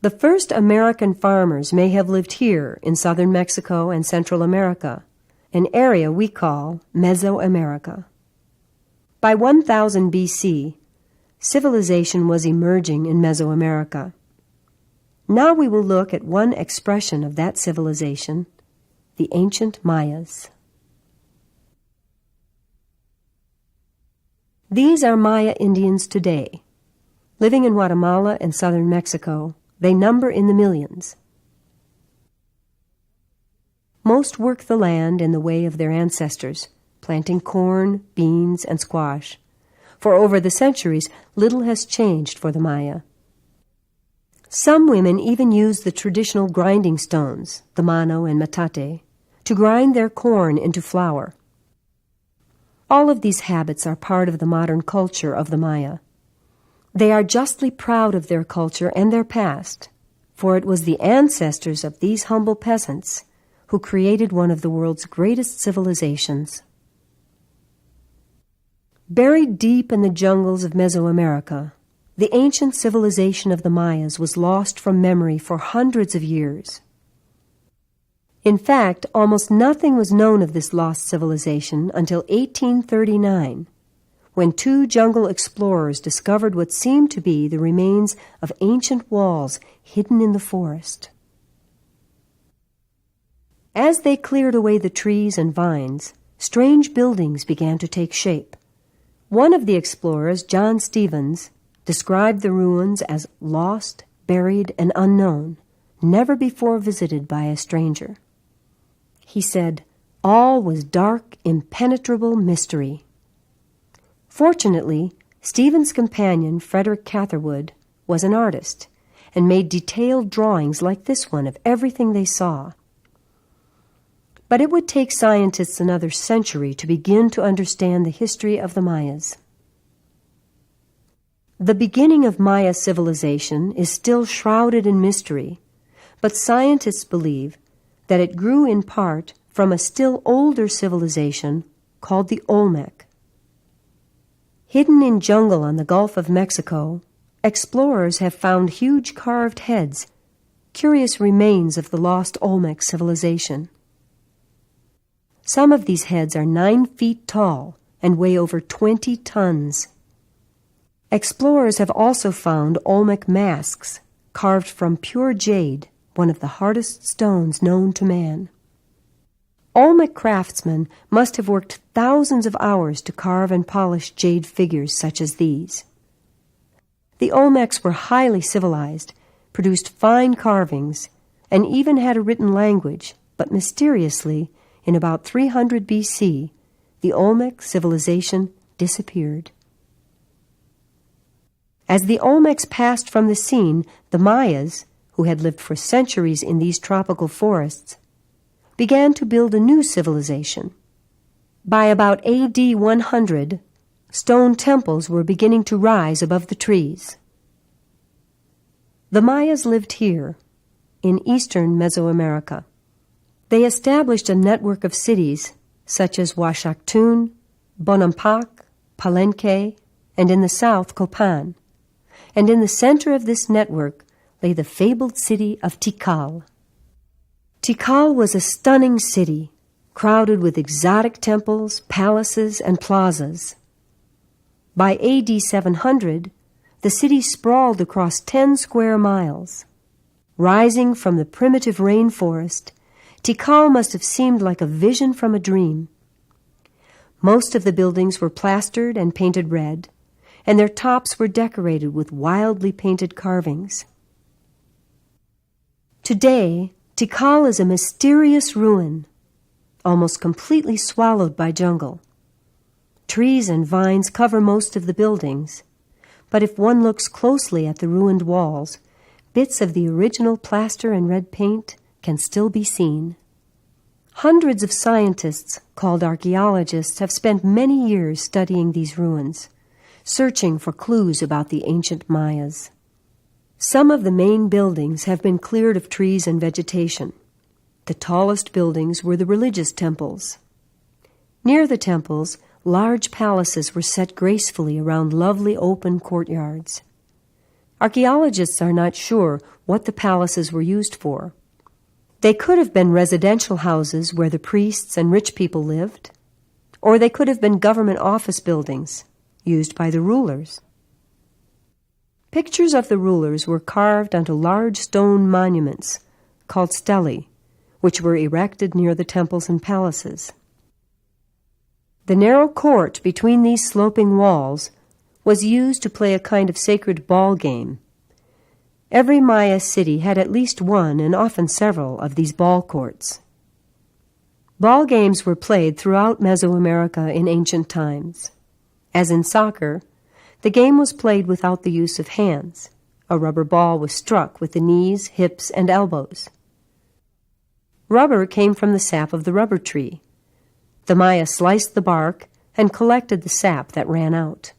The first American farmers may have lived here in southern Mexico and Central America, an area we call Mesoamerica. By 1000 BC, civilization was emerging in Mesoamerica. Now we will look at one expression of that civilization, the ancient Mayas. These are Maya Indians today. Living in Guatemala and southern Mexico, they number in the millions. Most work the land in the way of their ancestors, planting corn, beans, and squash. For over the centuries, little has changed for the Maya. Some women even use the traditional grinding stones, the mano and metate, to grind their corn into flour. All of these habits are part of the modern culture of the Maya. They are justly proud of their culture and their past, for it was the ancestors of these humble peasants who created one of the world's greatest civilizations. Buried deep in the jungles of Mesoamerica, the ancient civilization of the Mayas was lost from memory for hundreds of years. In fact, almost nothing was known of this lost civilization until 1839, when two jungle explorers discovered what seemed to be the remains of ancient walls hidden in the forest. As they cleared away the trees and vines, strange buildings began to take shape. One of the explorers, John Stevens, described the ruins as lost, buried, and unknown, never before visited by a stranger. He said, all was dark, impenetrable mystery. Fortunately, Stevens' companion, Frederick Catherwood, was an artist and made detailed drawings like this one of everything they saw. But it would take scientists another century to begin to understand the history of the Mayas. The beginning of Maya civilization is still shrouded in mystery, but scientists believe that it grew in part from a still older civilization called the Olmec. Hidden in jungle on the Gulf of Mexico, explorers have found huge carved heads, curious remains of the lost Olmec civilization. Some of these heads are 9 feet tall and weigh over 20 tons. Explorers have also found Olmec masks carved from pure jade, one of the hardest stones known to man. Olmec craftsmen must have worked thousands of hours to carve and polish jade figures such as these. The Olmecs were highly civilized, produced fine carvings, and even had a written language, but mysteriously, in about 300 BC, the Olmec civilization disappeared. As the Olmecs passed from the scene, the Mayas, who had lived for centuries in these tropical forests, began to build a new civilization. By about AD 100, stone temples were beginning to rise above the trees. The Mayas lived here, in eastern Mesoamerica. They established a network of cities such as Huachactún, Bonampak, Palenque, and in the south, Copan. And in the center of this network lay the fabled city of Tikal. Tikal was a stunning city, crowded with exotic temples, palaces, and plazas. By AD 700, the city sprawled across 10 square miles. Rising from the primitive rainforest, Tikal must have seemed like a vision from a dream. Most of the buildings were plastered and painted red, and their tops were decorated with wildly painted carvings. Today, Tikal is a mysterious ruin, almost completely swallowed by jungle. Trees and vines cover most of the buildings, but if one looks closely at the ruined walls, bits of the original plaster and red paint can still be seen. Hundreds of scientists, called archaeologists, have spent many years studying these ruins, searching for clues about the ancient Mayas. Some of the main buildings have been cleared of trees and vegetation. The tallest buildings were the religious temples. Near the temples, large palaces were set gracefully around lovely open courtyards. Archaeologists are not sure what the palaces were used for. They could have been residential houses where the priests and rich people lived, or they could have been government office buildings used by the rulers. Pictures of the rulers were carved onto large stone monuments called stelae, which were erected near the temples and palaces. The narrow court between these sloping walls was used to play a kind of sacred ball game. Every Maya city had at least one, and often several, of these ball courts. Ball games were played throughout Mesoamerica in ancient times. As in soccer, the game was played without the use of hands. A rubber ball was struck with the knees, hips, and elbows. Rubber came from the sap of the rubber tree. The Maya sliced the bark and collected the sap that ran out.